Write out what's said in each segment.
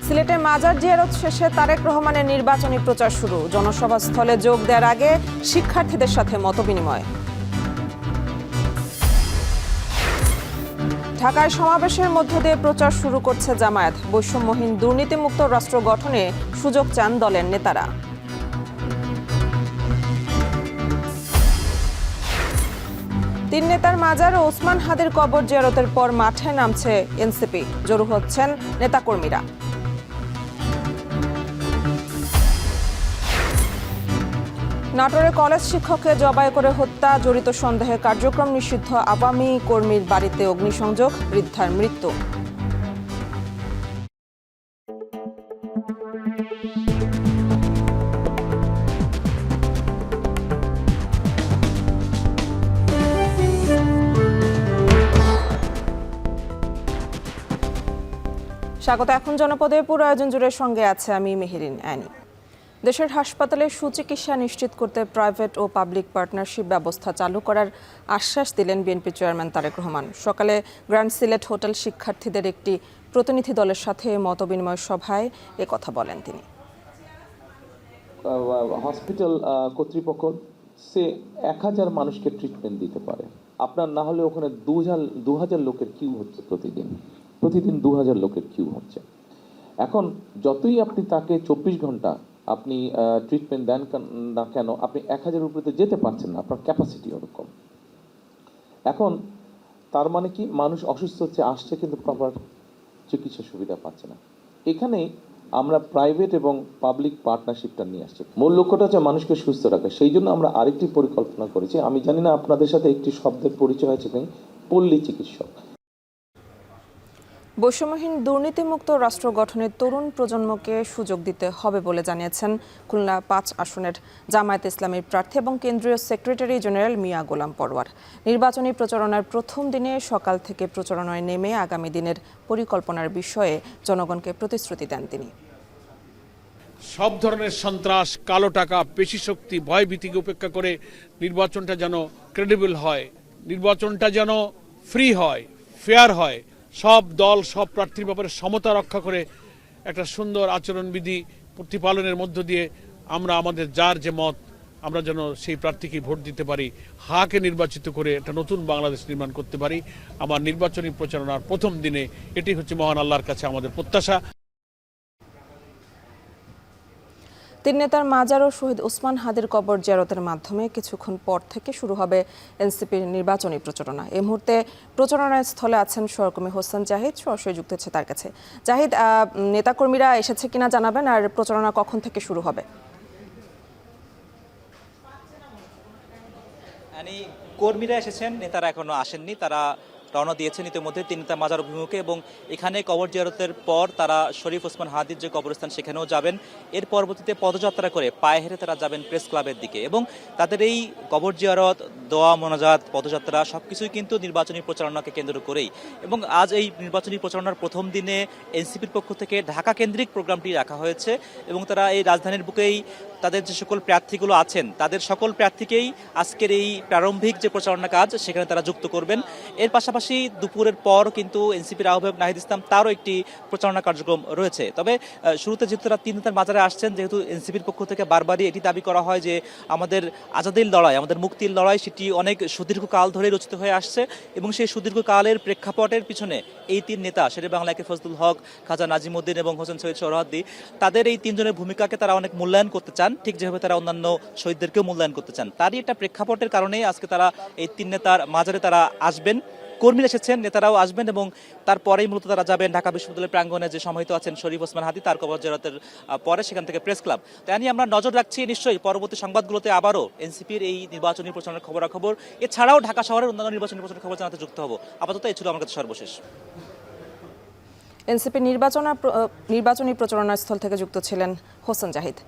সিলেটে মাজার জিয়ারত শেষে তারেক রহমানের নির্বাচনী প্রচার শুরু। জনসভা স্থলে যোগ দেওয়ার আগে শিক্ষার্থীদের সাথে মতবিনিময়। ঢাকায় সমাবেশের মধ্য দিয়ে প্রচার শুরু করছে জামায়াত। বৈষম্যহীন দুর্নীতিমুক্ত রাষ্ট্র গঠনে সুযোগ চান দলের নেতারা। তিন নেতার মাজার ও ওসমান হাদির কবর জিয়ারতের পর মাঠে নামছে এনসিপি। জড়ো হচ্ছেন নেতাকর্মীরা। নাটোরে কলেজ শিক্ষককে জবাই করে হত্যা, জড়িত সন্দেহে কার্যক্রম নিষিদ্ধ আওয়ামী কর্মীর বাড়িতে অগ্নিসংযোগ, বৃদ্ধার মৃত্যু। স্বাগত। এখন জনপদের পুরো আয়োজন জুড়ে সঙ্গে আছে আমি মেহেরিন অ্যানি। দেশের হাসপাতালে সুচিকিৎসা নিশ্চিত করতে প্রাইভেট ও পাবলিক পার্টনারশিপ ব্যবস্থা চালু করার আশ্বাস দিলেন বিএনপি চেয়ারম্যান তারেক রহমান। সকালে গ্র্যান্ড সিলেট হোটেল শিক্ষার্থীদের একটি প্রতিনিধি দলের সাথে মতবিনিময় সভায় কথা বলেন তিনি। হসপিটাল কর্তৃপক্ষ সে 1000 মানুষকে ট্রিটমেন্ট দিতে পারে। আপনার না হলে ওখানে 2000 লোকের কিউ হচ্ছে প্রতিদিন 2000 লোকের কিউ হচ্ছে। এখন যতই আপনি তাকে 24 ঘন্টা আপনি ট্রিটমেন্ট দেন না কেন, আপনি 1000 উপরে যেতে পারছেন না, আপনার ক্যাপাসিটি ওরকম। এখন তার মানে কি, মানুষ অসুস্থ হচ্ছে, আসছে, কিন্তু প্রপার চিকিৎসা সুবিধা পাচ্ছে না। এখানে আমরা প্রাইভেট এবং পাবলিক পার্টনারশিপটা নিয়ে আসছি। মূল লক্ষ্যটা হচ্ছে মানুষকে সুস্থ রাখা। সেই জন্য আমরা আরেকটি পরিকল্পনা করেছি। আমি জানি না আপনাদের সাথে একটি শব্দের পরিচয় হয়েছে কিনা, পল্লী চিকিৎসক। বৈষম্যহীন দুর্নীতিমুক্ত রাষ্ট্র গঠনে তরুণ প্রজন্মকে সুযোগ দিতে হবে বলে জানিয়েছেন খুলনা 5 আসনের জামায়াতে ইসলামীর প্রার্থী এবং কেন্দ্রীয় সেক্রেটারি জেনারেল মিয়া গোলাম পরওয়ার। নির্বাচনী প্রচারণার প্রথম দিনে সকাল থেকে প্রচারণায় নেমে আগামী দিনের পরিকল্পনার বিষয়ে জনগণকে প্রতিশ্রুতি দেন তিনি। সব ধরনের সন্ত্রাস, কালো টাকা, পেশি শক্তি, ভয়ভীতিকে উপেক্ষা করে নির্বাচনটা যেন ক্রেডিবল হয়, নির্বাচনটা যেন ফ্রি হয়, ফেয়ার হয়, সব দল সব প্রার্থীর ব্যাপারে সমতা রক্ষা করে একটা সুন্দর আচরণবিধি প্রতিপালনের মধ্য দিয়ে আমরা আমাদের যার যে মত, আমরা যেন সেই প্রার্থীকে ভোট দিতে পারি, হাকে নির্বাচিত করে একটা নতুন বাংলাদেশ নির্মাণ করতে পারি। আমার নির্বাচনী প্রচারণার প্রথম দিনে এটি হচ্ছে মহান আল্লাহর কাছে আমাদের প্রত্যাশা। তিন নেতার মাজার ও শহীদ ওসমান হাদির কবর জিয়ারতের মাধ্যমে কিছুক্ষণ পর থেকে শুরু হবে এনসিপির নির্বাচনী প্রচারণা। এই মুহূর্তে প্রচারণার স্থলে আছেন সহকর্মী হোসেন জাহিদ, সরাসরি যুক্ত হচ্ছে তার কাছে। জাহিদ, নেতাকর্মীরা এসেছে কিনা জানাবেন, আর প্রচারণা কখন থেকে শুরু হবে? কর্মীরা এসেছেন, নেতারা এখনো আসেননি। তারা রওনা দিয়েছেন ইতিমধ্যে তিন নেতা মাজার অভিমুখে, এবং এখানে কবর জিয়ারতের পর তারা শরীফ ওসমান হাদির যে কবরস্থান সেখানেও যাবেন। এর পরবর্তীতে পদযাত্রা করে পায়ে হেঁটে তারা যাবেন প্রেস ক্লাবের দিকে, এবং তাদের এই কবর জিয়ারত, দোয়া মোনাজাত, পদযাত্রা সবকিছুই কিন্তু নির্বাচনী প্রচারণাকে কেন্দ্র করেই। এবং আজ এই নির্বাচনী প্রচারণার প্রথম দিনে এনসিপির পক্ষ থেকে ঢাকা কেন্দ্রিক প্রোগ্রামটি রাখা হয়েছে, এবং তারা এই রাজধানীর বুকেই তাদের যে সকল প্রার্থীগুলো আছেন তাদের সকল প্রার্থীকেই আজকের এই প্রারম্ভিক যে প্রচারণা কাজ সেখানে তারা যুক্ত করবেন। এর পাশাপাশি দুপুরের পর কিন্তু এনসিপির আহ্বায়ক নাহিদ ইসলাম তারও একটি প্রচারণা কার্যক্রম রয়েছে। তবে শুরুতে যেহেতু তারা তিন নেতার মাজারে আসছেন, যেহেতু এনসিপির পক্ষ থেকে বারবারই এটি দাবি করা হয় যে আমাদের আজাদির লড়াই, আমাদের মুক্তির লড়াই, সেটি অনেক সুদীর্ঘকাল ধরে রচিত হয়ে আসছে, এবং সেই সুদীর্ঘকালের প্রেক্ষাপটের পিছনে এই তিন নেতা শেরে বাংলা একে ফজলুল হক, খাজা নাজিমউদ্দিন এবং হোসেন শহীদ সোহরাওয়ার্দী, তাদের এই তিনজনের ভূমিকাকে তারা অনেক মূল্যায়ন করতে চান, ঠিক যেভাবে তারা অন্যান্য শহীদদেরকেও মূল্যায়ন করতে চান। তারই একটা প্রেক্ষাপটের কারণেই আজকে তারা এই তিন নেতার মাজারে তারা আসবেন। কর্মীরা এসেছেন, নেতারাও আসবেন, এবং তারপরেই মূলত তারা যাবেন ঢাকা বিশ্ববিদ্যালয়ের প্রাঙ্গণে যে সমাহিত আছেন শরীফ ওসমান হাদি, তার কবর জিয়ারতের পরে সেখান থেকে প্রেস ক্লাব। তাই নিয়ে আমরা নজর রাখছি, নিশ্চয়ই পরবর্তী সংবাদগুলোতে আবারও এনসিপির এই নির্বাচনী প্রচারণার খবরাখবর, এছাড়াও ঢাকা শহরের অন্যান্য নির্বাচনী প্রচারণার খবর জানাতে যুক্ত হব। আপাতত এই ছিল আমার কাছে সর্বশেষ। এনসিপি নির্বাচনী প্রচারণা স্থল থেকে যুক্ত ছিলেন হোসেন জাহিদ।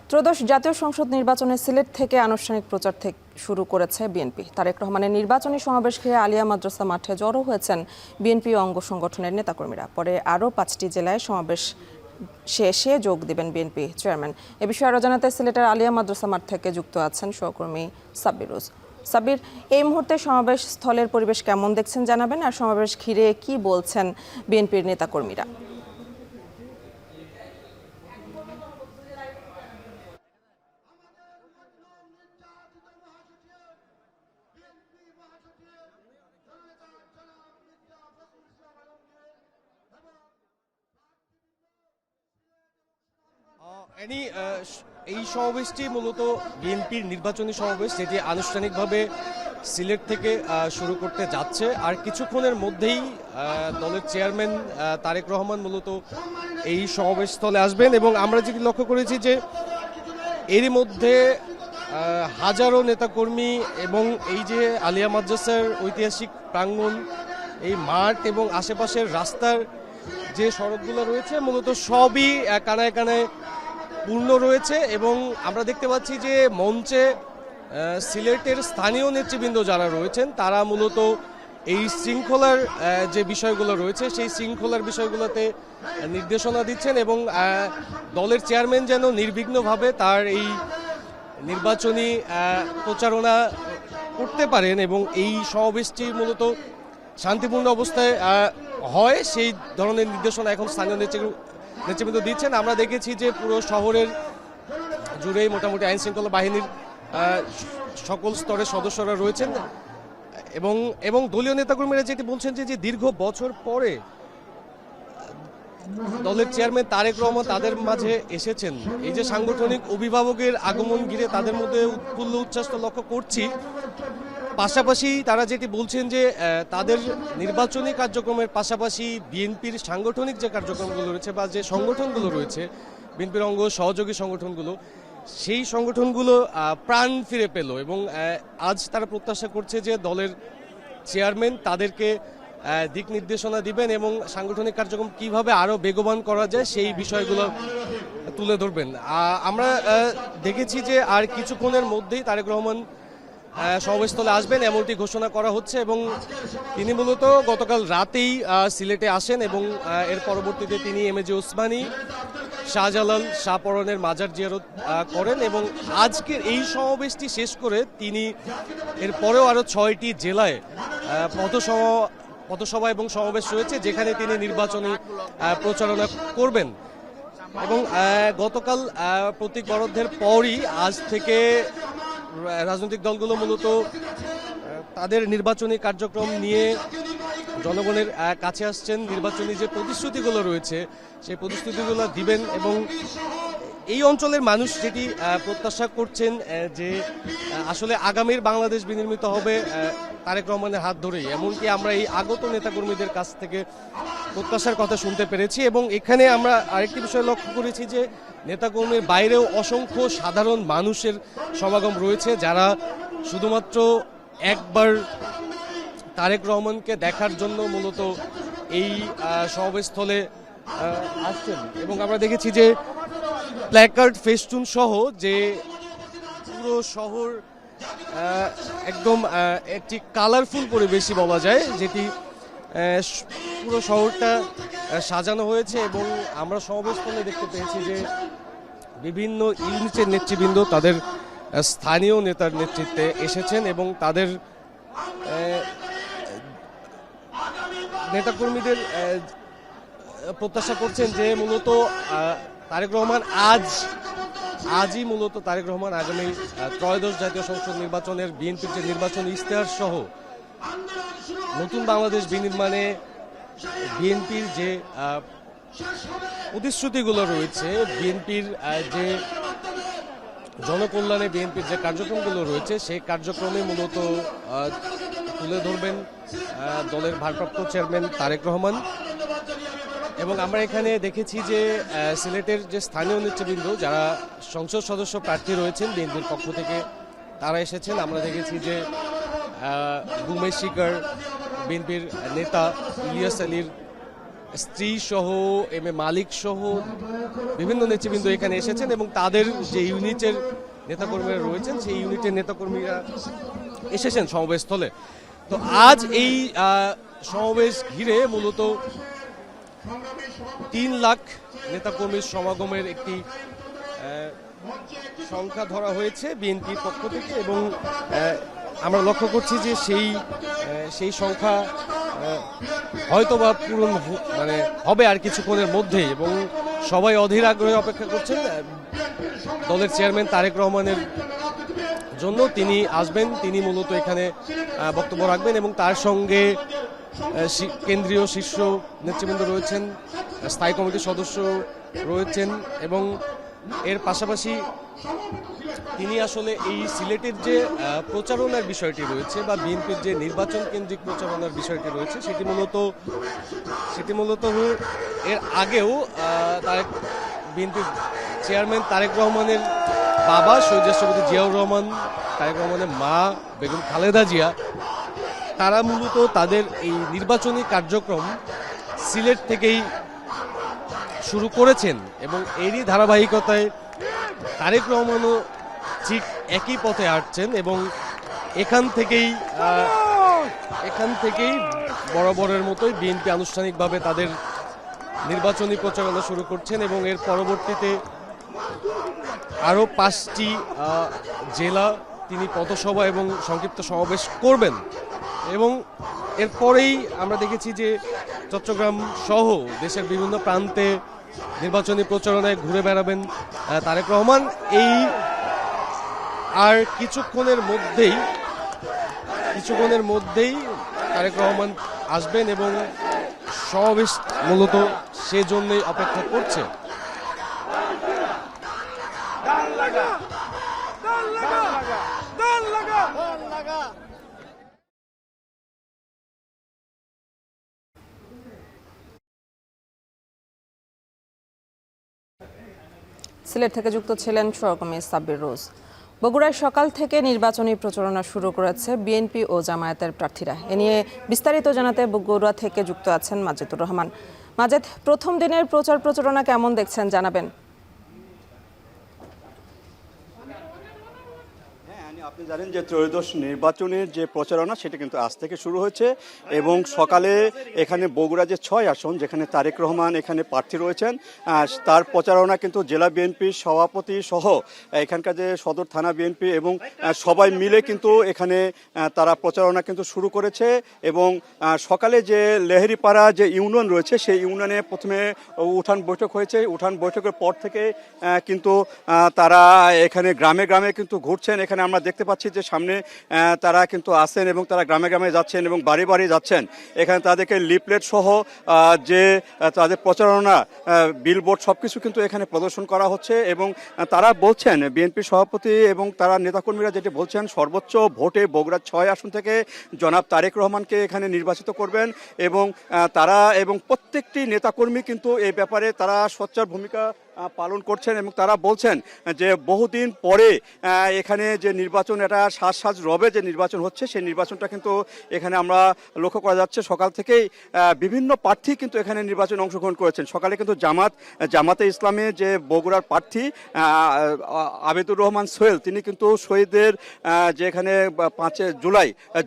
ত্রয়োদশ জাতীয় সংসদ নির্বাচনে সিলেট থেকে আনুষ্ঠানিক প্রচার থেকে শুরু করেছে বিএনপি। তারেক রহমানের নির্বাচনী সমাবেশ ঘিরে আলিয়া মাদ্রাসা মাঠে জড়ো হয়েছেন বিএনপি অঙ্গ সংগঠনের নেতাকর্মীরা। পরে আরও 5টি জেলায় সমাবেশ শেষে যোগ দেবেন বিএনপি চেয়ারম্যান। এ বিষয়ে আরও জানাতে সিলেটের আলিয়া মাদ্রাসা মাঠ থেকে যুক্ত আছেন সহকর্মী সাব্বিরুজ। সাব্বির, এই মুহূর্তে সমাবেশ স্থলের পরিবেশ কেমন দেখছেন জানাবেন, আর সমাবেশ ঘিরে কি বলছেন বিএনপির নেতাকর্মীরা? এই সমাবেশটি মূলত বিএনপির নির্বাচনী সমাবেশ, যেটি আনুষ্ঠানিকভাবে সিলেট থেকে শুরু করতে যাচ্ছে। আর কিছুক্ষণের মধ্যেই দলের চেয়ারম্যান তারেক রহমান মূলত এই সমাবেশ স্থলে আসবেন, এবং আমরা যেটি লক্ষ্য করেছি যে এরই মধ্যে হাজারো নেতাকর্মী এবং এই যে আলিয়া মাদ্রাসার ঐতিহাসিক প্রাঙ্গণ, এই মাঠ এবং আশেপাশের রাস্তার যে সড়কগুলো রয়েছে মূলত সবই কানায় কানায় পূর্ণ রয়েছে। এবং আমরা দেখতে পাচ্ছি যে মঞ্চে সিলেটের স্থানীয় নেতৃবৃন্দ যারা রয়েছেন তারা মূলত এই শৃঙ্খলার যে বিষয়গুলো রয়েছে সেই শৃঙ্খলার বিষয়গুলোতে নির্দেশনা দিচ্ছেন, এবং দলের চেয়ারম্যান যেন নির্বিঘ্নভাবে তার এই নির্বাচনী প্রচারণা করতে পারেন এবং এই সমাবেশটি মূলত শান্তিপূর্ণ অবস্থায় হয় সেই ধরনের নির্দেশনা এখন স্থানীয় নেতৃবৃন্দ দিচ্ছেন। আমরা দেখেছি যে পুরো শহরের জুড়েই মোটামুটি আইন শৃঙ্খলা বাহিনীর সকল স্তরের সদস্যরা রয়েছেন, এবং দলীয় নেতাকর্মীরা যেটি বলছেন যে দীর্ঘ বছর পরে দলের চেয়ারম্যান তারেক রহমান তাদের মাঝে এসেছেন। এই যে সাংগঠনিক অভিভাবকের আগমন ঘিরে তাদের মধ্যে উৎফুল্ল উচ্ছ্বাস লক্ষ্য করছি। পাশাপাশি তারা যেটি বলছেন যে তাদের নির্বাচনী কার্যক্রমের পাশাপাশি বিএনপির সাংগঠনিক যে কার্যক্রমগুলো রয়েছে বা যে সংগঠনগুলো রয়েছে বিএনপির অঙ্গ সহযোগী সংগঠনগুলো, সেই সংগঠনগুলো প্রাণ ফিরে পেল, এবং আজ তারা প্রত্যাশা করছে যে দলের চেয়ারম্যান তাদেরকে দিক নির্দেশনা দিবেন এবং সাংগঠনিক কার্যক্রম কিভাবে আরো বেগবান করা যায় সেই বিষয়গুলো তুলে ধরবেন। আমরা দেখেছি যে আর কিছুক্ষণের মধ্যেই তারেক রহমান সমাবেশস্থলে আসবেন এমনটি ঘোষণা করা হচ্ছে, এবং তিনি মূলত গতকাল রাতেই সিলেটে আসেন এবং এর পরবর্তীতে তিনি এমএজি ওসমানী, শাহজালাল, শাহপরানের মাজার জিয়ারত করেন, এবং আজকের এই সমাবেশটি শেষ করে তিনি এরপরেও আরও 6টি জেলায় পথসভা এবং সমাবেশ রয়েছে যেখানে তিনি নির্বাচনী প্রচারণা করবেন। এবং গতকাল প্রতীক বরাদ্দের পরই আজ থেকে রাজনৈতিক দলগুলো মূলত তাদের নির্বাচনী কার্যক্রম নিয়ে জনগণের কাছে আসছেন, নির্বাচনী যে প্রতিশ্রুতিগুলো রয়েছে সেই প্রতিশ্রুতিগুলো দিবেন, এবং এই অঞ্চলের মানুষ যেটি প্রত্যাশা করছেন যে আসলে আগামীর বাংলাদেশ বিনির্মিত হবে তারেক রহমানের হাত ধরেই, এমনকি আমরা এই আগত নেতাকর্মীদের কাছ থেকে প্রত্যাশার কথা শুনতে পেরেছি। এবং এখানে আমরা আরেকটি বিষয় লক্ষ্য করেছি যে নেতাকর্মীর বাইরেও অসংখ্য সাধারণ মানুষের সমাগম রয়েছে যারা শুধুমাত্র একবার তারেক রহমানকে দেখার জন্য মূলত এই সমাবেশস্থলে আসছেন। এবং আমরা দেখেছি যে প্ল্যাকার্ড, ফেস্টুন সহ যে পুরো শহর একদম একটি কালারফুল পরিবেশই বলা যায়, যেটি পুরো শহরটা সাজানো হয়েছে। এবং আমরা সমাবেশস্থলে দেখতে পেয়েছি যে বিভিন্ন ইউনিটের নেতৃবৃন্দ তাদের স্থানীয় নেতার নেতৃত্বে এসেছেন এবং তাদের নেতাকর্মীদের প্রত্যাশা করছেন যে মূলত তারেক রহমান আজই মূলত তারেক রহমান আগামী ত্রয়োদশ জাতীয় সংসদ নির্বাচনের বিএনপির যে নির্বাচনী ইশতেহার সহ নতুন বাংলাদেশ বিনির্মাণে বিএনপির যে প্রতিশ্রুতিগুলো রয়েছে, বিএনপির যে জনকল্যাণে বিএনপির যে কার্যক্রমগুলো রয়েছে সেই কার্যক্রমে মূলত তুলে ধরবেন দলের ভারপ্রাপ্ত চেয়ারম্যান তারেক রহমান। এবং আমরা এখানে দেখেছি যে সিলেটের যে স্থানীয় নেতৃবৃন্দ যারা সংসদ সদস্য প্রার্থী রয়েছেন বিএনপির পক্ষ থেকে তারা এসেছেন। আমরা দেখেছি যে গুমেশ শিকার, বিএনপির নেতা ইলিয়াস আলীর স্ত্রী সহ এম এ মালিক সহ বিভিন্ন নেতৃবৃন্দ এখানে এসেছেন, এবং তাদের যে ইউনিটের নেতাকর্মীরা রয়েছেন সেই ইউনিটের নেতাকর্মীরা এসেছেন সমাবেশস্থলে। তো আজ এই সমাবেশ ঘিরে মূলত 3 লাখ নেতাকর্মীর সমাগমের একটি সংখ্যা ধরা হয়েছে বিএনপির পক্ষ থেকে, এবং আমরা লক্ষ্য করছি যে সেই সংখ্যা হয়তোবা পূরণ মানে হবে আর কিছুক্ষণের মধ্যেই, এবং সবাই অধীর আগ্রহে অপেক্ষা করছেন দলের চেয়ারম্যান তারেক রহমানের জন্য। তিনি আসবেন, তিনি মূলত এখানে বক্তব্য রাখবেন, এবং তার সঙ্গে কেন্দ্রীয় শীর্ষ নেতৃবৃন্দ রয়েছেন, স্থায়ী কমিটির সদস্য রয়েছেন, এবং এর পাশাপাশি তিনি আসলে এই সিলেটের যে প্রচারণার বিষয়টি রয়েছে বা বিএনপির যে নির্বাচন কেন্দ্রিক প্রচারণার বিষয়টি রয়েছে সেটি মূলত এর আগেও বিএনপির চেয়ারম্যান তারেক রহমানের বাবা শহীদ রাষ্ট্রপতি জিয়াউর রহমান, তারেক রহমানের মা বেগম খালেদা জিয়া, তারা মূলত তাদের এই নির্বাচনী কার্যক্রম সিলেট থেকেই শুরু করেছেন, এবং এরই ধারাবাহিকতায় তারেক রহমানও ঠিক একই পথে হাঁটছেন, এবং এখান থেকেই বরাবরের মতোই বিএনপি আনুষ্ঠানিকভাবে তাদের নির্বাচনী প্রচারণা শুরু করছেন, এবং এর পরবর্তীতে আরও 5টি জেলা তিনি পথসভা এবং সংক্ষিপ্ত সমাবেশ করবেন, এবং এরপরেই আমরা দেখেছি যে চট্টগ্রাম সহ দেশের বিভিন্ন প্রান্তে নির্বাচনী প্রচারণায় ঘুরে বেড়াবেন তারেক রহমান। এই আর কিছুক্ষণের মধ্যেই তারেক রহমান আসবেন, এবং সমাবেশ মূলত সেজন্যই অপেক্ষা করছে। সিলেট থেকে যুক্ত ছিলেন সহকর্মী সাব্বির রোজ। বগুড়ায় সকাল থেকে নির্বাচনী প্রচারণা শুরু করেছে বিএনপি ও জামায়াতের প্রার্থীরা। এ নিয়ে বিস্তারিত জানাতে বগুড়া থেকে যুক্ত আছেন মাজেদুর রহমান। মাজেদ, প্রথম দিনের প্রচারণা কেমন দেখছেন জানাবেন। আপনি জানেন যে ত্রয়োদশ নির্বাচনের যে প্রচারণা সেটা কিন্তু আজ থেকে শুরু হয়েছে, এবং সকালে এখানে বগুড়া যে 6 আসন যেখানে তারেক রহমান এখানে প্রার্থী রয়েছেন তার প্রচারণা কিন্তু জেলা বিএনপির সভাপতি সহ এখানকার যে সদর থানা বিএনপি এবং সবাই মিলে কিন্তু এখানে তারা প্রচারণা কিন্তু শুরু করেছে। এবং সকালে যে লেহেরিপাড়া যে ইউনিয়ন রয়েছে সেই ইউনিয়নে প্রথমে উঠান বৈঠক হয়েছে। উঠান বৈঠকের পর থেকে কিন্তু তারা এখানে গ্রামে গ্রামে কিন্তু ঘুরছেন। এখানে আমরা দেখতে পাচ্ছি যে সামনে তারা কিন্তু আসেন এবং তারা গ্রামে গ্রামে যাচ্ছেন এবং বাড়ি বাড়ি যাচ্ছেন। এখানে তাদেরকে লিফলেট সহ যে তাদের প্রচারণা বিলবোর্ড সবকিছু কিন্তু এখানে প্রদর্শন করা হচ্ছে। এবং তারা বলছেন, বিএনপি সভাপতি এবং তারা নেতাকর্মীরা যেটি বলছেন, সর্বোচ্চ ভোটে বগুড়া 6 আসন থেকে জনাব তারেক রহমানকে এখানে নির্বাচিত করবেন। এবং তারা এবং প্রত্যেকটি নেতাকর্মী কিন্তু এই ব্যাপারে তারা সোচ্চার ভূমিকা পালন করছেন এবং তারা বলছেন যে বহুদিন পরে এখানে যে নির্বাচন, এটা সাজ রবে যে নির্বাচন হচ্ছে, সেই নির্বাচনটা কিন্তু এখানে আমরা লক্ষ্য করা যাচ্ছে। সকাল থেকেই বিভিন্ন প্রার্থী কিন্তু এখানে নির্বাচনে অংশগ্রহণ করেছেন। সকালে কিন্তু জামাতে ইসলামে যে বগুড়ার প্রার্থী আবেদুর রহমান সোহেল, তিনি কিন্তু শহীদদের যে এখানে 5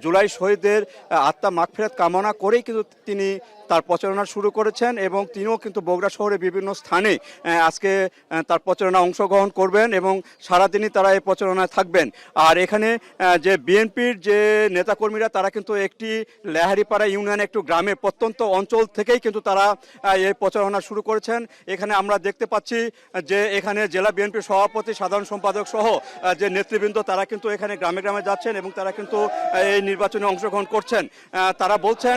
জুলাই শহীদদের আত্মা মাগফিরাত কামনা করেই কিন্তু তিনি তার প্রচারণা শুরু করেছেন। এবং তিনিও কিন্তু বগুড়া শহরে বিভিন্ন স্থানে আজকে তার প্রচারণা অংশগ্রহণ করবেন এবং সারাদিনই তারা এই প্রচারণায় থাকবেন। আর এখানে যে বিএনপির যে নেতাকর্মীরা তারা কিন্তু একটি লেহারিপাড়া ইউনিয়ন একটু গ্রামে প্রত্যন্ত অঞ্চল থেকেই কিন্তু তারা এই প্রচারণা শুরু করেছেন। এখানে আমরা দেখতে পাচ্ছি যে এখানে জেলা বিএনপির সভাপতি, সাধারণ সম্পাদক সহ যে নেতৃবৃন্দ তারা কিন্তু এখানে গ্রামে গ্রামে যাচ্ছেন এবং তারা কিন্তু এই নির্বাচনে অংশগ্রহণ করছেন। তারা বলছেন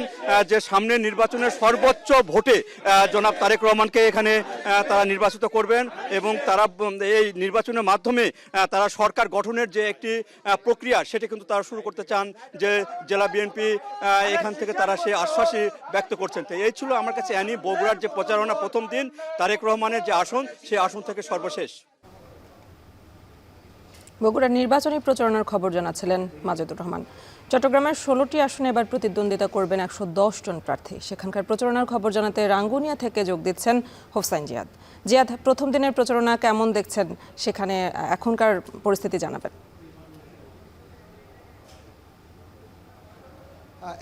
যে সামনে নির্বাচনের সর্বোচ্চ ভোটে জনাব তারেক রহমানকে এখানে তারা নির্বাচিত করবেন এবং তারা এই নির্বাচনের মাধ্যমে তারা সরকার গঠনের যে একটি প্রক্রিয়া সেটি কিন্তু তারা শুরু করতে চান, যে জেলা বিএনপি এখান থেকে তারা সেই আশ্বাসই ব্যক্ত করছেন। তো এই ছিল আমার কাছে বগুড়ার যে প্রচারণা প্রথম দিন, তারেক রহমানের যে আসন, সেই আসন থেকে সর্বশেষ। বগুড়ার নির্বাচনী প্রচারণার খবর জানাচ্ছিলেন মাজেদুর রহমান। চট্টগ্রামের 16টি আসনে এবার প্রতিদ্বন্দ্বিতা করবেন 110 জন প্রার্থী। সেখানকার প্রচারণার খবর জানাতে রাঙ্গুনিয়া থেকে যোগ দিচ্ছেন হোসাইন জিয়াদ। প্রথম দিনের প্রচারণা কেমন দেখছেন, সেখানে এখনকার পরিস্থিতি জানাবেন।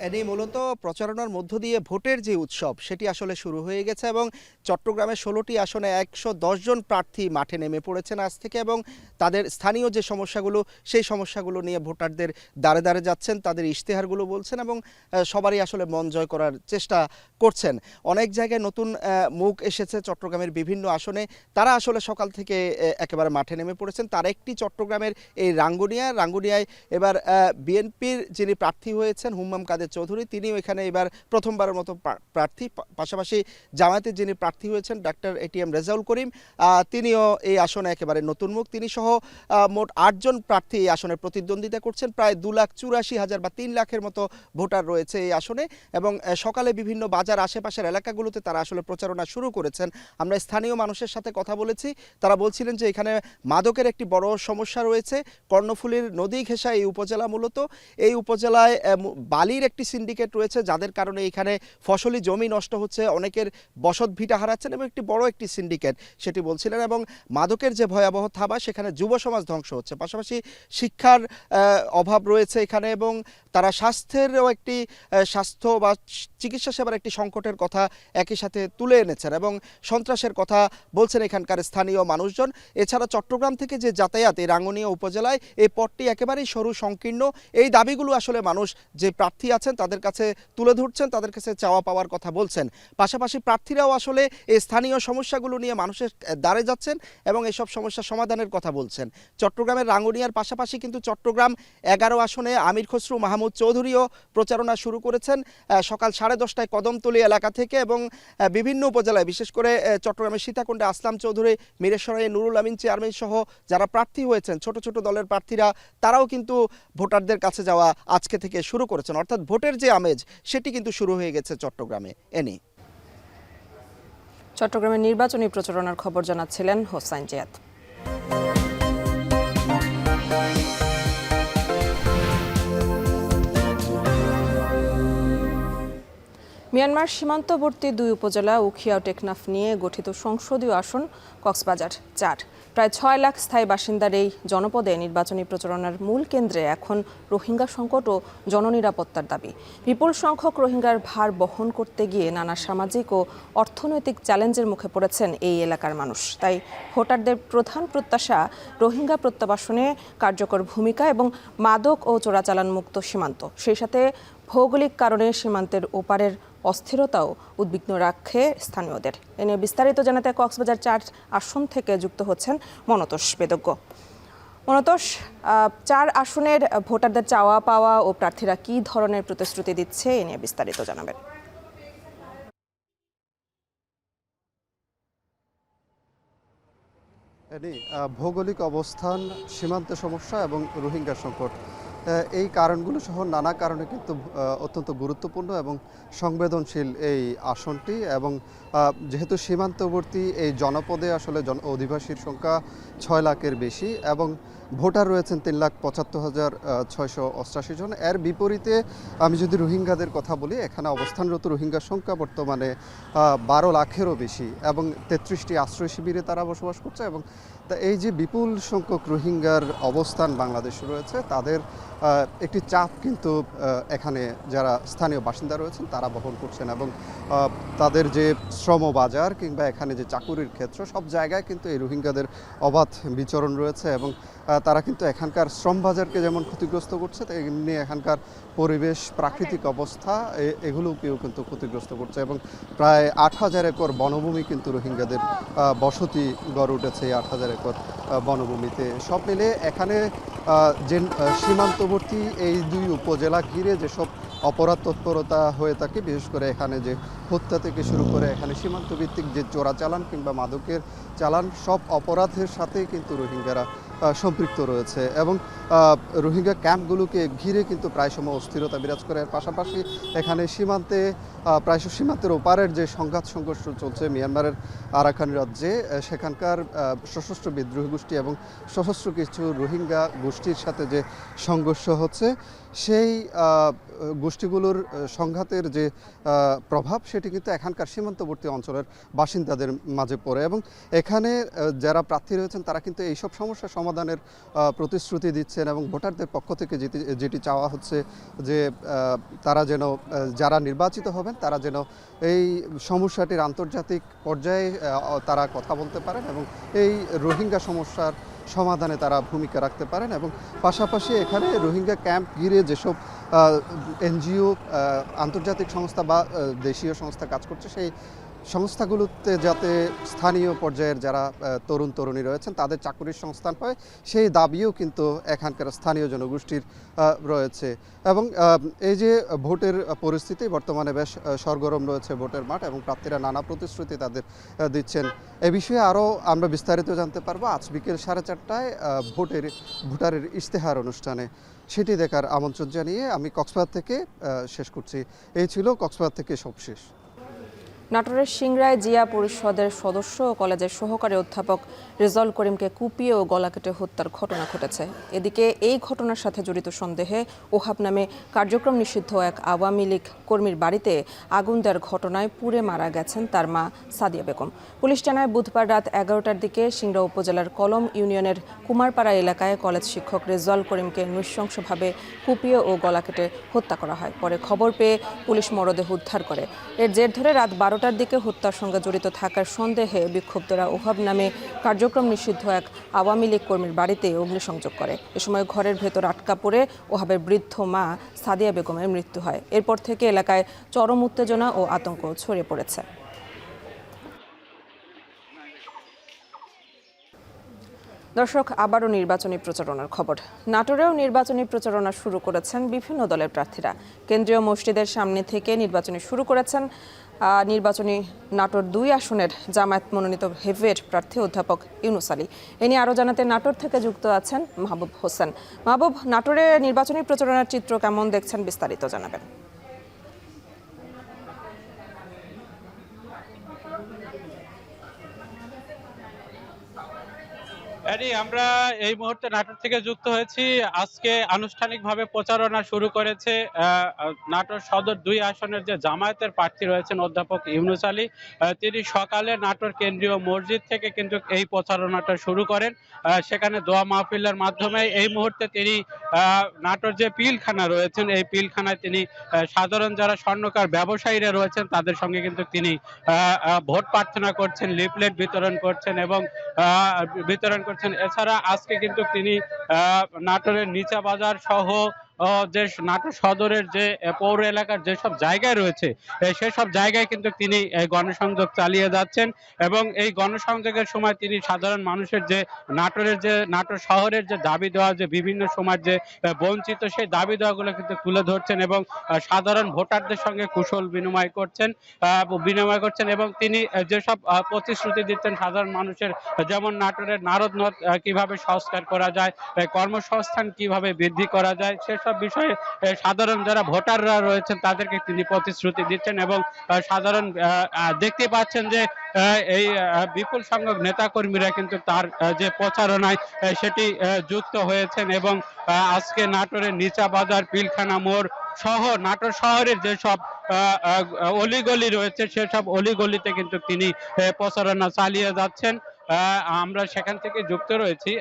এনি মূলত প্রচারণার মধ্য দিয়ে ভোটের যে উৎসব সেটি আসলে শুরু হয়ে গেছে এবং চট্টগ্রামের 16টি আসনে 110 জন প্রার্থী মাঠে নেমে পড়েছেন আজ থেকে এবং তাদের স্থানীয় যে সমস্যাগুলো সেই সমস্যাগুলো নিয়ে ভোটারদের দ্বারে দ্বারে যাচ্ছেন, তাদের ইশতেহারগুলো বলছেন এবং সবারই আসলে মন জয় করার চেষ্টা করছেন। অনেক জায়গায় নতুন মুখ এসেছে চট্টগ্রামের বিভিন্ন আসনে, তারা আসলে সকাল থেকে একেবারে মাঠে নেমে পড়েছেন। তার একটি চট্টগ্রামের এই রাঙ্গুনিয়ায় এবার বিএনপির যিনি প্রার্থী হয়েছেন হুম্মাম কাদের চৌধুরী, তিনিও এখানে এবার প্রথমবারের মতো প্রার্থী। পাশাপাশি জামায়াতের যিনি প্রার্থী হয়েছেন ডাক্তার এটিএম রেজাউল করিম, তিনিও এই আসনে একেবারে নতুন মুখ। তিনি সহ মোট 8 জন প্রার্থী এই আসনে প্রতিদ্বন্দ্বিতা করছেন। প্রায় 2,84,000 বা 3 লাখের মতো ভোটার রয়েছে এই আসনে এবং সকালে বিভিন্ন বাজার আশেপাশের এলাকাগুলোতে তারা আসলে প্রচারণা শুরু করেছেন। আমরা স্থানীয় মানুষের সাথে কথা বলেছি, তারা বলছিলেন যে এখানে মাদকের একটি বড় সমস্যা রয়েছে। কর্ণফুলীর নদী ঘেঁষা এই উপজেলা, মূলত এই উপজেলায় বালির একটি সিন্ডিকেট রয়েছে যাদের কারণে এখানে ফসলি জমি নষ্ট হচ্ছে, অনেকের বসত ভিটা হারাচ্ছেন এবং একটি বড় একটি সিন্ডিকেট সেটি বলছিলেন। এবং মাদকের যে ভয়াবহ থাবা সেখানে যুব সমাজ ধ্বংস হচ্ছে, পাশাপাশি শিক্ষার অভাব রয়েছে এখানে এবং তারা স্বাস্থ্যেরও একটি স্বাস্থ্য বা চিকিৎসা সেবার একটি সংকটের কথা একই সাথে তুলে এনেছেন এবং সন্ত্রাসের কথা বলছেন এখানকার স্থানীয় মানুষজন। এছাড়া চট্টগ্রাম থেকে যে যাতায়াত এই রাঙ্গুনিয়া উপজেলায়, এই পথটি একেবারেই সরু সংকীর্ণ। এই দাবিগুলো আসলে মানুষ যে প্রার্থী আছেন তাদের কাছে তুলে ধরছেন, তাদের কাছে চাওয়া পাওয়ার কথা বলছেন। পাশাপাশি প্রার্থীরাও আসলে এই স্থানীয় সমস্যাগুলো নিয়ে মানুষের দ্বারে যাচ্ছেন এবং এসব সমস্যা সমাধানের কথা বলছেন। চট্টগ্রামের রাঙ্গুনিয়ার পাশাপাশি কিন্তু চট্টগ্রাম 11 আসনে আমির খসরু মাহমুদ চৌধুরীও প্রচারণা শুরু করেছেন সকাল 10:30টায় কদমতলী এলাকা থেকে এবং বিভিন্ন উপজেলায়, বিশেষ করে চট্টগ্রামের সীতাকুণ্ডে আসলাম চৌধুরী, মিরেশ্বরে নুরুল আমিন চেয়ারম্যান সহ যারা প্রার্থী হয়েছেন ছোট ছোট দলের প্রার্থীরা, তারাও কিন্তু ভোটারদের কাছে যাওয়া আজকে থেকে শুরু করেছেন। অর্থাৎ ভোটের যে আমেজ সেটি কিন্তু শুরু হয়ে গেছে চট্টগ্রামে। চট্টগ্রামের নির্বাচনী প্রচারণার খবর জানাচ্ছিলেন হোসাইন জিয়াদ। মিয়ানমার সীমান্তবর্তী 2 উপজেলা উখিয়া ও টেকনাফ নিয়ে গঠিত সংসদীয় আসন কক্সবাজার 4। প্রায় 6 লাখ স্থায়ী বাসিন্দার এই জনপদে নির্বাচনী প্রচারণার মূল কেন্দ্রে এখন রোহিঙ্গা সংকট ও জননিরাপত্তার দাবি। বিপুল সংখ্যক রোহিঙ্গার ভার বহন করতে গিয়ে নানা সামাজিক ও অর্থনৈতিক চ্যালেঞ্জের মুখে পড়েছেন এই এলাকার মানুষ। তাই ভোটারদের প্রধান প্রত্যাশা রোহিঙ্গা প্রত্যাবাসনে কার্যকর ভূমিকা এবং মাদক ও চোরাচালান মুক্ত সীমান্ত। সেই সাথে ভৌগোলিক কারণে সীমান্তের ওপারের অস্থিরতাও উদ্বিগ্ন রাখে স্থানীয়দের। এ নিয়ে বিস্তারিত জানাতে কক্সবাজার 4 আসন থেকে যুক্ত হচ্ছেন মনতোষ বেদজ্ঞ। মনতোষ, 4 আসনের ভোটারদের চাওয়া পাওয়া ও প্রার্থীরা কী ধরনের প্রতিশ্রুতি দিচ্ছে, এ নিয়ে বিস্তারিত জানাবেন। ভৌগোলিক অবস্থান, সীমান্ত সমস্যা এবং রোহিঙ্গা সংকট, এই কারণগুলো সহ নানা কারণে কিন্তু অত্যন্ত গুরুত্বপূর্ণ এবং সংবেদনশীল এই আসনটি। এবং যেহেতু সীমান্তবর্তী এই জনপদে আসলে অধিবাসীর সংখ্যা 6 লাখের বেশি এবং ভোটার রয়েছেন 3,75,688 জন। এর বিপরীতে আমি যদি রোহিঙ্গাদের কথা বলি, এখানে অবস্থানরত রোহিঙ্গার সংখ্যা বর্তমানে 12 লাখেরও বেশি এবং 33টি আশ্রয় শিবিরে তারা বসবাস করছে। এবং এই যে বিপুল সংখ্যক রোহিঙ্গার অবস্থান বাংলাদেশে রয়েছে, তাদের একটি চাপ কিন্তু এখানে যারা স্থানীয় বাসিন্দা রয়েছেন তারা বহন করছেন এবং তাদের যে শ্রমবাজার কিংবা এখানে যে চাকুরির ক্ষেত্র, সব জায়গায় কিন্তু এই রোহিঙ্গাদের অবাধ বিচরণ রয়েছে এবং তারা কিন্তু এখানকার শ্রমবাজারকে যেমন ক্ষতিগ্রস্ত করছে, তেমনি এখানকার পরিবেশ, প্রাকৃতিক অবস্থা এগুলোকেও কিন্তু ক্ষতিগ্রস্ত করছে। এবং প্রায় 8,000 একর বনভূমি কিন্তু রোহিঙ্গাদের বসতি গড়ে উঠেছে এই 8,000 একর বনভূমিতে। সব মিলে এখানে যে সীমান্তবর্তী এই 2 উপজেলা ঘিরে যেসব অপরাধ তৎপরতা হয়ে থাকে, বিশেষ করে এখানে যে হত্যা থেকে শুরু করে এখানে সীমান্তভিত্তিক যে চোরাচালান কিংবা মাদকের চালান, সব অপরাধের সাথেই কিন্তু রোহিঙ্গারা সম্পৃক্ত রয়েছে এবং রোহিঙ্গা ক্যাম্পগুলোকে ঘিরে কিন্তু প্রায় সময় অস্থিরতা বিরাজ করে। এর পাশাপাশি এখানে সীমান্তে প্রায়শ সীমান্তের ওপারের যে সংঘাত সংঘর্ষ চলছে মিয়ানমারের আরাকান রাজ্যে, সেখানকার সশস্ত্র বিদ্রোহী গোষ্ঠী এবং সশস্ত্র কিছু রোহিঙ্গা গোষ্ঠীর সাথে যে সংঘর্ষ হচ্ছে, সেই গোষ্ঠীগুলোর সংঘাতের যে প্রভাব সেটি কিন্তু এখানকার সীমান্তবর্তী অঞ্চলের বাসিন্দাদের মাঝে পড়ে। এবং এখানে যারা প্রার্থী রয়েছেন তারা কিন্তু এইসব সমস্যা সমাধানের প্রতিশ্রুতি দিচ্ছেন এবং ভোটারদের পক্ষ থেকে যেটি চাওয়া হচ্ছে যে তারা যেন, যারা নির্বাচিত হবেন তারা যেন এই সমস্যাটির আন্তর্জাতিক পর্যায়ে তারা কথা বলতে পারেন এবং এই রোহিঙ্গা সমস্যার সমাধানে তারা ভূমিকা রাখতে পারেন। এবং পাশাপাশি এখানে রোহিঙ্গা ক্যাম্প ঘিরে যেসব এনজিও, আন্তর্জাতিক সংস্থা বা দেশীয় সংস্থা কাজ করছে, সেই সংস্থাগুলোতে যাতে স্থানীয় পর্যায়ের যারা তরুণ তরুণী রয়েছেন তাদের চাকরির সংস্থান হয়, সেই দাবিও কিন্তু এখানকার স্থানীয় জনগোষ্ঠীর রয়েছে। এবং এই যে ভোটের পরিস্থিতি বর্তমানে বেশ সরগরম রয়েছে ভোটের মাঠ, এবং প্রার্থীরা নানা প্রতিশ্রুতি তাদের দিচ্ছেন। এ বিষয়ে আরও আমরা বিস্তারিত জানতে পারবো আজ বিকেল 4:30টায় ভোটারের ইশতেহার অনুষ্ঠানে। সেটি দেখার আমন্ত্রণ জানিয়ে আমি কক্সবাজার থেকে শেষ করছি। এই ছিল কক্সবাজার থেকে সবশেষ। নাটোরের সিংড়ায় জিয়া পরিষদের সদস্য ও কলেজের সহকারী অধ্যাপক রেজাউল করিমকে কুপিয়ে ও গলা কেটে হত্যার ঘটনা ঘটেছে। এদিকে এই ঘটনার সাথে জড়িত সন্দেহে ওহাব নামে কার্যক্রম নিষিদ্ধ এক আওয়ামী লীগ কর্মীর বাড়িতে আগুন দেওয়ার ঘটনায় পুড়ে মারা গেছেন তার মা সাদিয়া বেগম। পুলিশ জানায় বুধবার রাত 11টার দিকে সিংড়া উপজেলার কলম ইউনিয়নের কুমারপাড়া এলাকায় কলেজ শিক্ষক রেজাউল করিমকে নৃশংসভাবে কুপিয়ে ও গলা কেটে হত্যা করা হয়। পরে খবর পেয়ে পুলিশ মরদেহ উদ্ধার করে। এর জের ধরে রাত 12টার দিকে হত্যার সঙ্গে জড়িত থাকার সন্দেহে বিক্ষুব্ধরা ওহাব নামে কার্যক্রম নিষিদ্ধ এক আওয়ামী লীগ কর্মীর বাড়িতে অগ্নিসংযোগ করে। এ সময় ঘরের ভেতর আটকা পড়ে ওহাবের বৃদ্ধ মা সাদিয়া বেগমের মৃত্যু হয়। এরপর থেকে এলাকায় চরম উত্তেজনা ও আতঙ্ক ছড়িয়ে পড়েছে। দর্শক, আবারও নির্বাচনী প্রচারণার খবর। নাটোরেও নির্বাচনী প্রচারণা শুরু করেছেন বিভিন্ন দলের প্রার্থীরা। কেন্দ্রীয় মসজিদের সামনে থেকে নির্বাচনী শুরু করেছেন নির্বাচনী নাটোর 2 আসনের জামায়াত মনোনীত হেভিওয়েট প্রার্থী অধ্যাপক ইউনুস আলী। এ নিয়ে আরও জানাতে নাটোর থেকে যুক্ত আছেন মাহবুব হোসেন। মাহবুব, নাটোরে নির্বাচনী প্রচারণার চিত্র কেমন দেখছেন, বিস্তারিত জানাবেন। আমরা এই মুহূর্তে নাটোর থেকে যুক্ত হয়েছি। আজকে আনুষ্ঠানিকভাবে প্রচারণা শুরু করেছে নাটোর সদর 2 আসনের যে জামায়াতের প্রার্থী রয়েছেন অধ্যাপক ইউনুস আলী। তিনি সকালে নাটোর কেন্দ্রীয় মসজিদ থেকে কিন্তু এই প্রচারণাটা শুরু করেন। সেখানে দোয়া মাহফিলের মাধ্যমে এই মুহূর্তে তিনি নাটোর যে পিলখানা রয়েছেন, এই পিলখানায় তিনি সাধারণ যারা স্বর্ণকার ব্যবসায়ীরা রয়েছেন তাদের সঙ্গে কিন্তু তিনি ভোট প্রার্থনা করছেন, লিফলেট বিতরণ করছেন এবং এছাড়া আজকে কিন্তু তিনি নাটোরের নিচা বাজার সহ যে নাটোর সদরের যে পৌর এলাকার যেসব জায়গায় রয়েছে সেসব জায়গায় কিন্তু তিনি গণসংযোগ চালিয়ে যাচ্ছেন এবং এই গণসংযোগের সময় তিনি সাধারণ মানুষের যে নাটোর শহরের যে দাবি দেওয়া, যে বিভিন্ন সময় যে বঞ্চিত, সেই দাবি দেওয়াগুলো কিন্তু তুলে ধরছেন এবং সাধারণ ভোটারদের সঙ্গে কুশল বিনিময় করছেন এবং তিনি যেসব প্রতিশ্রুতি দিচ্ছেন সাধারণ মানুষের, যেমন নাটোরের নারদ নদ কিভাবে সংস্কার করা যায়, কর্মসংস্থান কিভাবে বৃদ্ধি করা যায়, সেসব বিষয়ে সাধারণ যারা ভোটাররা রয়েছেন তাদেরকে তিনি প্রতিশ্রুতি দিচ্ছেন এবং সাধারণ দেখতে পাচ্ছেন যে এই বিপুল সংখ্যক নেতাকর্মীরা কিন্তু তার যে প্রচারণায় সেটি যুক্ত হয়েছেন এবং আজকে নাটোরের নিচা বাজার, পিলখানা মোড় সহ নাটোর শহরের যেসব অলিগলি রয়েছে সেসব অলিগলিতে কিন্তু তিনি প্রচারণা চালিয়ে যাচ্ছেন। আমরা সেখান থেকে যুক্ত রয়েছি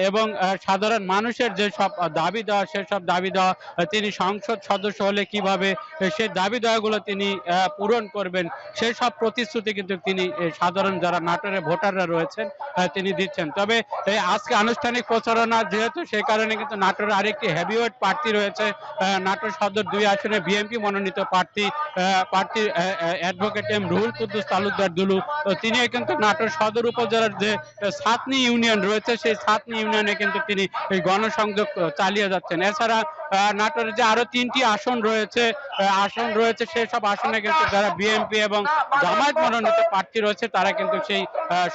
এবং সাধারণ মানুষের যে সব দাবি দেওয়া, সেসব দাবি দেওয়া, তিনি সংসদ সদস্য হলে কিভাবে সেই দাবি দেওয়াগুলো তিনি পূরণ করবেন, সেই সব প্রতিশ্রুতি কিন্তু তিনি সাধারণ যারা নাটোরের ভোটাররা রয়েছেন তিনি দিচ্ছেন। তবে আজকে আনুষ্ঠানিক প্রচারণা যেহেতু, সেই কারণে কিন্তু নাটোরের আরেকটি হেভিওয়েট প্রার্থী রয়েছে, নাটোর সদর 2 আসনে বিএনপি মনোনীত প্রার্থী অ্যাডভোকেট এম রুহুল কুদ্দুস তালুকদার দুলু। তিনি কিন্তু নাটোর সদর উপজেলার যে সাতনি ইউনিয়ন রয়েছে সেই নাতনি ইউনিয়নে কিন্তু তিনি এই গণসংযোগ চালিয়ে যাচ্ছেন। এছাড়া নাটোরে যে আরো 3টি আসন রয়েছে সেসব আসনে কিন্তু যারা বিএনপি এবং জামায়াত মনোনীত প্রার্থী রয়েছে তারা কিন্তু সেই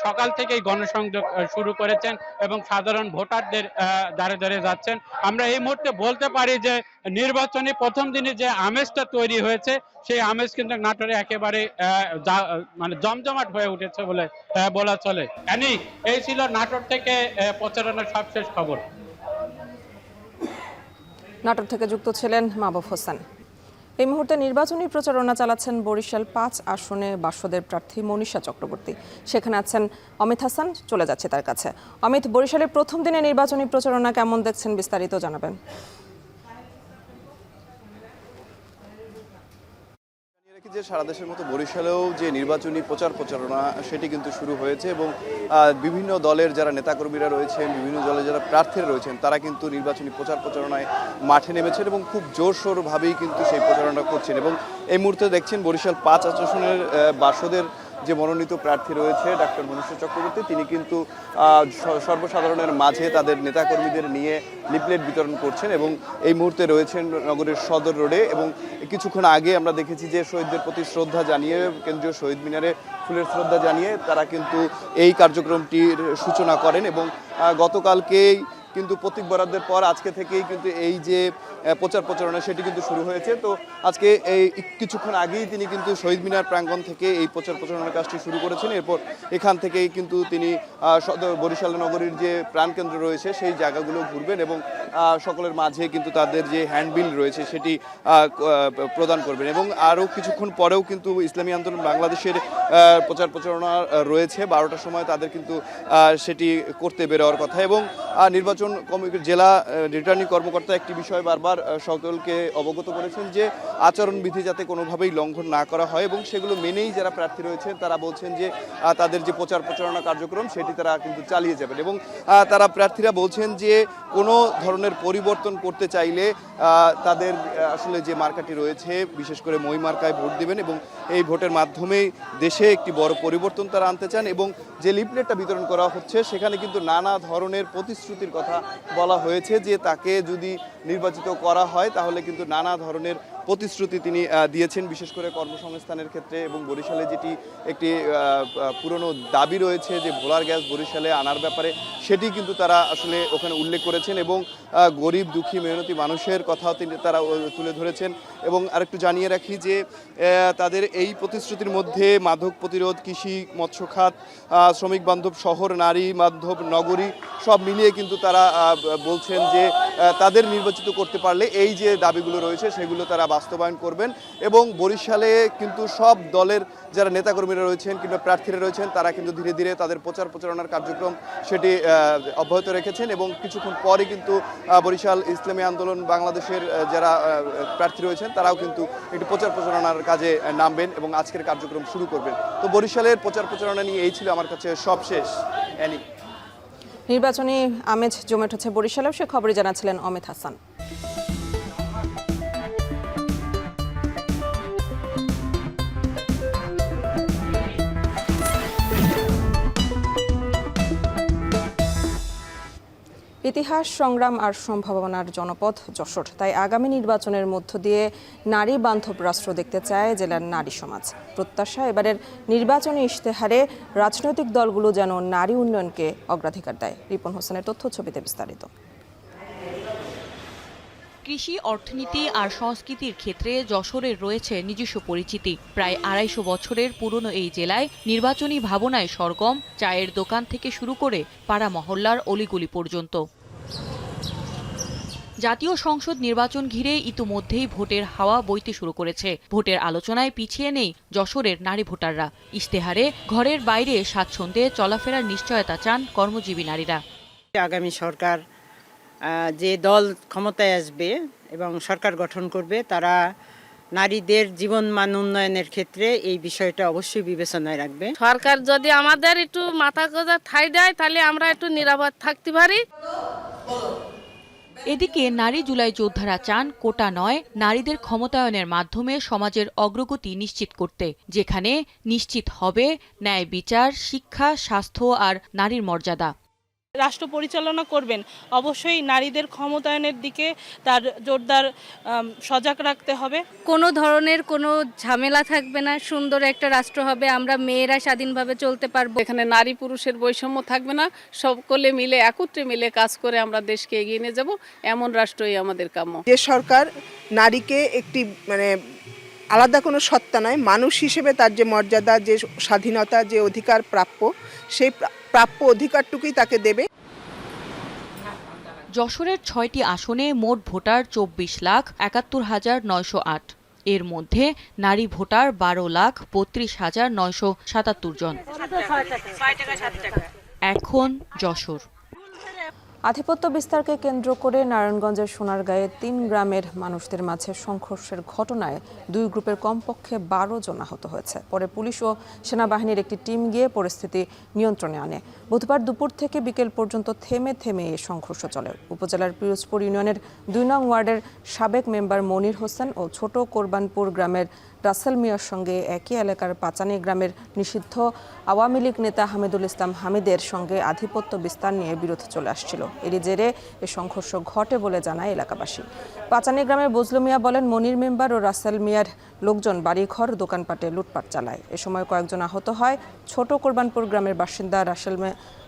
সকাল থেকেই গণসংযোগ শুরু করেছেন এবং সাধারণ ভোটারদের দ্বারে দ্বারে যাচ্ছেন। আমরা এই মুহূর্তে বলতে পারি যে নির্বাচনী প্রথম দিনে যে আমেজটা তৈরি হয়েছে সেই আমেজ কিন্তু নাটোরে একেবারে মানে জমজমাট হয়ে উঠেছে বলে বলা চলে। এই ছিল নাটোর থেকে প্রচারণার সবশেষ খবর। নাটোর থেকে যুক্ত ছিলেন মাহবুব হোসেন। এই মুহূর্তে নির্বাচনী প্রচারণা চালাচ্ছেন বরিশাল 5 আসনে বাসদের প্রার্থী মনীষা চক্রবর্তী। সেখানে আছেন অমিত হাসান, চলে যাচ্ছে তার কাছে। অমিত, বরিশালের প্রথম দিনে নির্বাচনী প্রচারণা কেমন দেখছেন, বিস্তারিত জানাবেন। যে সারা দেশের মতো বরিশালেও যে নির্বাচনী প্রচারণা সেটি কিন্তু শুরু হয়েছে এবং বিভিন্ন দলের যারা নেতাকর্মীরা রয়েছেন, বিভিন্ন দলের যারা প্রার্থীরা রয়েছেন তারা কিন্তু নির্বাচনী প্রচারণায় মাঠে নেমেছেন এবং খুব জোরসোরভাবেই কিন্তু সেই প্রচারণা করছেন। এবং এই মুহূর্তে দেখছেন বরিশাল 5 আসনের বাসদের যে মনোনীত প্রার্থী রয়েছে ডাক্তার মনীষা চক্রবর্তী, তিনি কিন্তু সর্বসাধারণের মাঝে তাদের নেতাকর্মীদের নিয়ে লিফলেট বিতরণ করছেন এবং এই মুহূর্তে রয়েছেন নগরের সদর রোডে। এবং কিছুক্ষণ আগে আমরা দেখেছি যে শহীদদের প্রতি শ্রদ্ধা জানিয়ে কেন্দ্রীয় শহীদ মিনারে ফুলের শ্রদ্ধা জানিয়ে তারা কিন্তু এই কার্যক্রমটির সূচনা করেন এবং গতকালকেই কিন্তু প্রতীক বরাদ্দের পর আজকে থেকেই কিন্তু এই যে প্রচারণা সেটি কিন্তু শুরু হয়েছে। তো আজকে এই কিছুক্ষণ আগেই তিনি কিন্তু শহীদ মিনার প্রাঙ্গণ থেকে এই প্রচারণার কাজটি শুরু করেছেন। এরপর এখান থেকেই কিন্তু তিনি বরিশাল নগরীর যে প্রাণকেন্দ্র রয়েছে সেই জায়গাগুলো ঘুরবেন এবং সকলের মাঝে কিন্তু তাদের যে হ্যান্ডবিল রয়েছে সেটি প্রদান করবেন। এবং আরও কিছুক্ষণ পরেও কিন্তু ইসলামী আন্দোলন বাংলাদেশের প্রচারণা রয়েছে 12টার সময় তাদের কিন্তু সেটি করতে বেরোয়ার কথা। এবং নির্বাচন জেলা রিটার্নিং কর্মকর্তা একটি বিষয় বারবার সকলকে অবগত করেছেন যে আচরণবিধি যাতে কোনোভাবেই লঙ্ঘন না করা হয় এবং সেগুলো মেনেই যারা প্রার্থী রয়েছেন তারা বলছেন যে তাদের যে প্রচারণা কার্যক্রম সেটি তারা কিন্তু চালিয়ে যাবেন। এবং তারা প্রার্থীরা বলছেন যে কোনো ধরনের পরিবর্তন করতে চাইলে তাদের আসলে যে মার্কাটি রয়েছে বিশেষ করে মই মার্কায় ভোট দেবেন এবং এই ভোটের মাধ্যমেই দেশে একটি বড় পরিবর্তন তারা আনতে চান। এবং যে লিফলেটটা বিতরণ করা হচ্ছে সেখানে কিন্তু নানা ধরনের প্রতিশ্রুতির কথা বলা হয়েছে যে তাকে যদি নির্বাচিত করা হয় তাহলে কিন্তু নানা ধরনের প্রতিশ্রুতি তিনি দিয়েছেন, বিশেষ করে কর্মসংস্থানের ক্ষেত্রে। এবং বরিশালে যেটি একটি পুরনো দাবি রয়েছে যে ভোলার গ্যাস বরিশালে আনার ব্যাপারে, সেটি কিন্তু তারা আসলে ওখানে উল্লেখ করেছেন এবং গরিব দুঃখী মেহনতি মানুষের কথাও তারা তুলে ধরেছেন। এবং আরেকটু জানিয়ে রাখি যে তাদের এই প্রতিশ্রুতির মধ্যে মাদক প্রতিরোধ, কৃষি, মৎস্য খাত, শ্রমিক বান্ধব শহর, নারী বান্ধব নগরী সব মিলিয়ে কিন্তু তারা বলছেন যে তাদের নির্বাচিত করতে পারলে এই যে দাবিগুলো রয়েছে সেগুলো তারা বাস্তবায়ন করবেন। এবং বরিশালে কিন্তু সব দলের যারা নেতাকর্মীরা রয়েছেন কিংবা প্রার্থীরা রয়েছেন তারা কিন্তু ধীরে ধীরে তাদের প্রচারণার কার্যক্রম সেটি অব্যাহত রেখেছেন। এবং কিছুক্ষণ পরে কিন্তু বরিশাল ইসলামী আন্দোলন বাংলাদেশের যারা প্রার্থী রয়েছেন তারাও কিন্তু একটি প্রচারণার কাজে নামবেন এবং আজকের কার্যক্রম শুরু করবেন। তো বরিশালের প্রচারণা নিয়ে এই ছিল আমার কাছে সবশেষ। নির্বাচনী আমেজ জমে উঠেছে বরিশালেও, সে খবরে জানাচ্ছিলেন অমিত হাসান। ইতিহাস, সংগ্রাম আর সম্ভাবনার জনপদ যশোর, তাই আগামী নির্বাচনের মধ্য দিয়ে নারী বান্ধব রাষ্ট্র দেখতে চায় জেলার নারী সমাজ। প্রত্যাশা এবারের নির্বাচনী ইশতেহারে রাজনৈতিক দলগুলো যেন নারী উন্নয়নকে অগ্রাধিকার দেয়। রিপন হোসেনের তথ্য ছবিতে বিস্তারিত। কৃষি, অর্থনীতি আর সংস্কৃতির ক্ষেত্রে যশোরের রয়েছে নিজস্ব পরিচিতি। প্রায় 250 বছরের পুরনো এই জেলায় নির্বাচনী ভাবনায় সরগম চায়ের দোকান থেকে শুরু করে পাড়া মহল্লার অলিগলি পর্যন্ত। জাতীয় সংসদ নির্বাচন ঘিরে ইতিমধ্যেই ভোটের হাওয়া বইতে শুরু করেছে। ভোটের আলোচনায় পিছিয়ে নেই যশোরের নারী ভোটাররা। ইশতেহারে ঘরের বাইরে স্বাচ্ছন্দ্যে চলাফেরার নিশ্চয়তা চান কর্মজীবী নারীরা। আগামী সরকার যে দল ক্ষমতায় আসবে এবং সরকার গঠন করবে তারা নারীদের জীবনমান উন্নয়নের ক্ষেত্রে এই বিষয়টা অবশ্যই বিবেচনায় রাখবে। সরকার যদি আমাদের একটু মাথা গোঁজা ঠাঁই দেয় তাহলে আমরা একটু নিরাপদ থাকতে পারি। এদিকে নারী জুলাই যোদ্ধারা চান কোটা নয়, নারীদের ক্ষমতায়নের মাধ্যমে সমাজের অগ্রগতি নিশ্চিত করতে, যেখানে নিশ্চিত হবে ন্যায় বিচার, শিক্ষা, স্বাস্থ্য আর নারীর মর্যাদা। রাষ্ট্র পরিচালনা করবেন অবশ্যই নারীদের ক্ষমতায়নের দিকে তার জোরদার সজাগ রাখতে হবে। কোনো ধরনের কোনো ঝামেলা থাকবে না, সুন্দর একটা রাষ্ট্র হবে, আমরা মেয়েরা স্বাধীনভাবে চলতে পারবো। এখানে নারী পুরুষের বৈষম্য থাকবে না, সকলে মিলে একত্রে মিলে কাজ করে আমরা দেশকে এগিয়ে নিয়ে যাব, এমন রাষ্ট্রই আমাদের কাম্য। যে সরকার নারীকে একটি আলাদা কোনো সত্তা নয়, মানুষ হিসেবে তার যে মর্যাদা, যে স্বাধীনতা, যে অধিকার প্রাপ্য, সেই প্রাপ্য অধিকারটুকুই তাকে দেবে। যশোরের 6টি আসনে মোট ভোটার 24,71,908। এর মধ্যে নারী ভোটার 12,32,977 জন। এখন যশোর। আধিপত্য বিস্তারকে কেন্দ্র করে নারায়ণগঞ্জের সোনারগাঁয়ে 3 গ্রামের মানুষদের মাঝে সংঘর্ষের ঘটনায় 2 গ্রুপের কমপক্ষে 12 জন আহত হয়েছে। পরে পুলিশ ও সেনাবাহিনীর একটি টিম গিয়ে পরিস্থিতি নিয়ন্ত্রণে আনে। বুধবার দুপুর থেকে বিকেল পর্যন্ত থেমে থেমে এই সংঘর্ষ চলে। উপজেলার পিরোজপুর ইউনিয়নের 2 নং ওয়ার্ডের সাবেক মেম্বার মনির হোসেন ও ছোট কোরবানপুর গ্রামের রাসেল মিয়ার সঙ্গে একই এলাকার পাচানি গ্রামের নিষিদ্ধ আওয়ামী লীগ নেতা হামিদুল ইসলাম হামিদের সঙ্গে আধিপত্য বিস্তার নিয়ে বিরোধ চলে আসছিল। এরই জেরে এ সংঘর্ষ ঘটে বলে জানায় এলাকাবাসী। পাচানি গ্রামের বজলু মিয়া বলেন, মনির মেম্বার ও রাসেল মিয়ার লোকজন বাড়িঘর দোকানপাটে লুটপাট চালায়। এ সময় কয়েকজন আহত হয়। ছোট কোরবানপুর গ্রামের বাসিন্দা রাসেল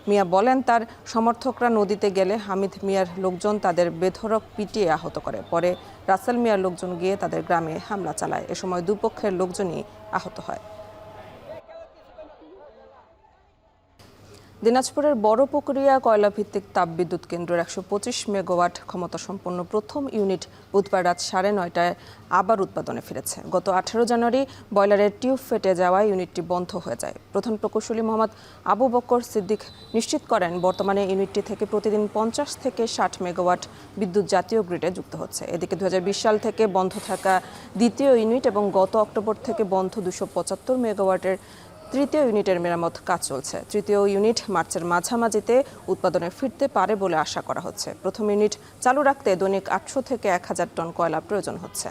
মিয়া বলেন, তার সমর্থকরা নদীতে গেলে হামিদ মিয়ার লোকজন তাদের বেধড়ক পিটিয়ে আহত করে। পরে রাসেল মিয়ার লোকজন গিয়ে তাদের গ্রামে হামলা চালায়। এ সময় দুপক্ষের লোকজনই আহত হয়। দিনাজপুরের বড়পুকুরিয়া কয়লাভিত্তিক তাপবিদ্যুৎ কেন্দ্রের 125 মেগাওয়াট ক্ষমতাসম্পন্ন প্রথম ইউনিট বুধবার রাত 9:30টায় আবার উৎপাদনে ফিরেছে। গত 18 জানুয়ারি বয়লারের টিউব ফেটে যাওয়ায় ইউনিটটি বন্ধ হয়ে যায়। প্রধান প্রকৌশলী মোহাম্মদ আবু বকর সিদ্দিক নিশ্চিত করেন, বর্তমানে ইউনিটটি থেকে প্রতিদিন 50 থেকে 60 মেগাওয়াট বিদ্যুৎ জাতীয় গ্রিডে যুক্ত হচ্ছে। এদিকে 2020 সাল থেকে বন্ধ থাকা দ্বিতীয় ইউনিট এবং গত অক্টোবর থেকে বন্ধ 275 মেগাওয়াটের তৃতীয় ইউনিটের মেরামত কাজ চলছে। তৃতীয় ইউনিট মার্চের মাঝামাঝিতে উৎপাদনে ফিরতে পারে বলে আশা করা হচ্ছে। প্রথম ইউনিট চালু রাখতে দৈনিক 800 থেকে 1000 টন কয়লা প্রয়োজন হচ্ছে।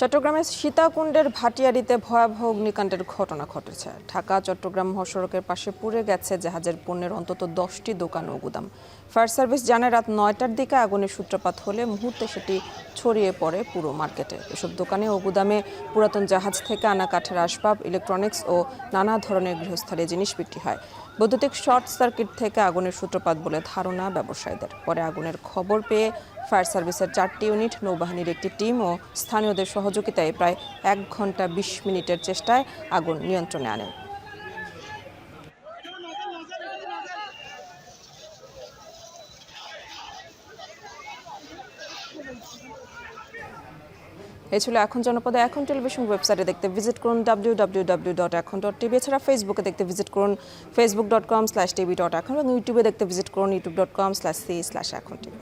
চট্টগ্রামের সীতাকুণ্ডের ভাটিয়ারিতে ভয়াবহ অগ্নিকাণ্ডের ঘটনা ঘটেছে। ঢাকা চট্টগ্রাম মহাসড়কের পাশে পুড়ে গেছে জাহাজের পণ্যের অন্তত 10টি দোকান ও গুদাম। ফায়ার সার্ভিস জানায়, রাত 9টার দিকে আগুনের সূত্রপাত হলে মুহূর্তে সেটি ছড়িয়ে পড়ে পুরো মার্কেটে। এসব দোকানে ও গুদামে পুরাতন জাহাজ থেকে আনা কাঠের আসবাব, ইলেকট্রনিক্স ও নানা ধরনের গৃহস্থালী জিনিস বিক্রি হয়। বৈদ্যুতিক শর্ট সার্কিট থেকে আগুনের সূত্রপাত বলে ধারণা ব্যবসায়ীদের। পরে আগুনের খবর পেয়ে ফায়ার সার্ভিসের 4টি ইউনিট, নৌবাহিনীর একটি টিম ও স্থানীয়দের সহযোগিতায় প্রায় 1 ঘন্টা 20 মিনিটের চেষ্টায় আগুন নিয়ন্ত্রণে আনে। এই ছিল এখন জনপদে। এখন টেলিভিশন ওয়েবসাইটে দেখতে ভিজিট করুন www.ekhon.tv। এছাড়া ফেসবুকে দেখতে ভিজিট করুন facebook.com/tv.ekhon এবং ইউটিউবে দেখতে ভিজিট করুন youtube.com/c/ekhon tv।